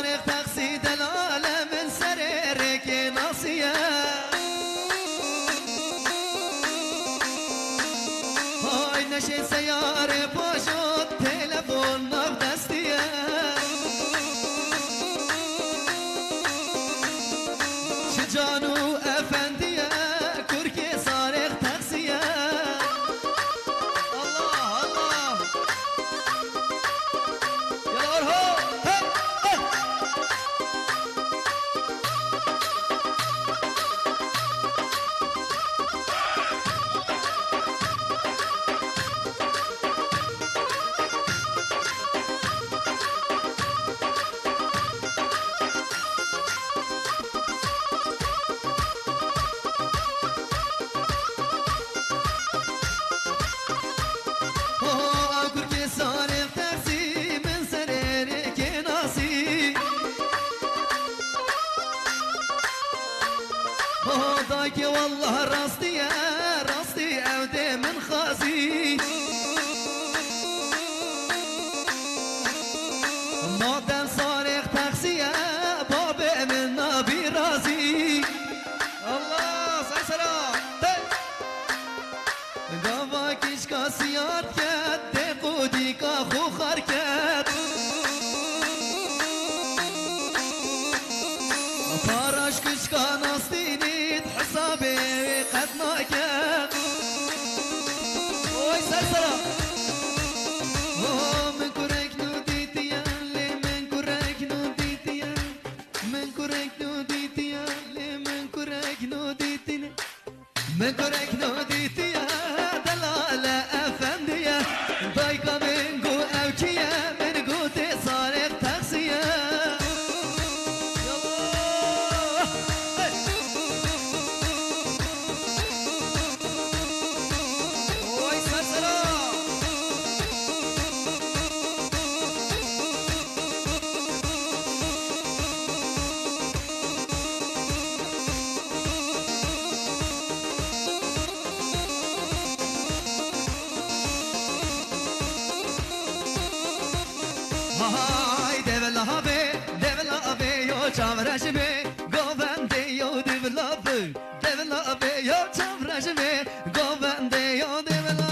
صارخ تقصيد العالم من سريرك ناصية هاي نشي سيارة باشوت تلفون ناف دستية شجانو أفندية كركي صارخ تقصية الله الله يا أرهو ضايقي والله راستي يا راستي عودي من خازي ما دام صارخ تاكسي يا بابي من نبي رازي الله سلام قافاك اشكاسيات كات دقودي كاخو خاركات فارش كشكا ناستيني حسابي قد ناكت وي سلسلة من كوريك نوديتي اللي من كوريك نوديتي من كوريك نوديتي اللي من كوريك نوديتي من كوريك نوديتي دلالة أفندية ضايقة من قو أوكية من قوتي صارت تقسية هاي devla be yo chavrash be govande yo devla be yo chavrash be govande yo devla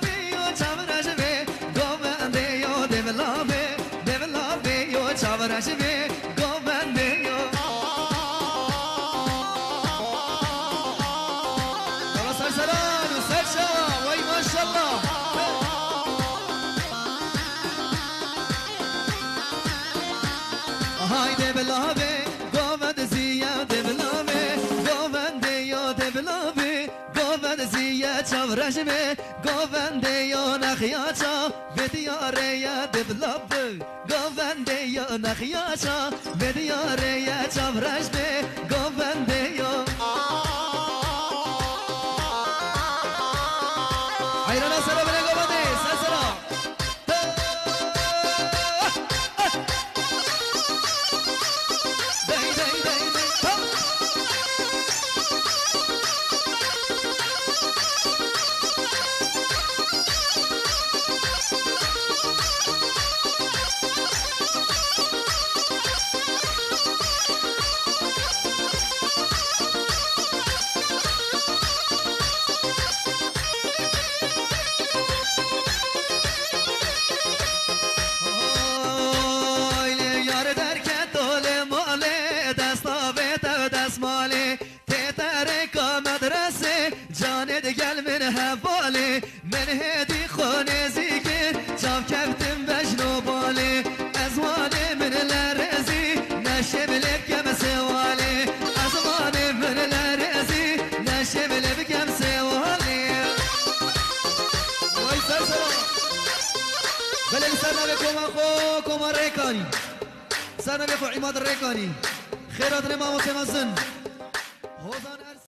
be yo chavrash be govande yo devla be yo chavrash be govande yo خلاص سلام وسرشا وي ما شاء الله هاي devla be govande ziya devla be govande yo devla be govande ziya chavrash be govande yo nakhyacha vediyare ya devla be govande yo nakhyacha vediyare ya chavrash be govande yo ayrana salam le govande salam گل من حواله من هدی خانه زیگه چاو کفتم بجنو باله از واله من لرزی نشه بلکم سواله از واله من لرزی نشه بلکم سواله وای سلام بله سرنا بکم اخو کما ریکانی سرنا بکو عماد ریکانی خیرات نما و تمازن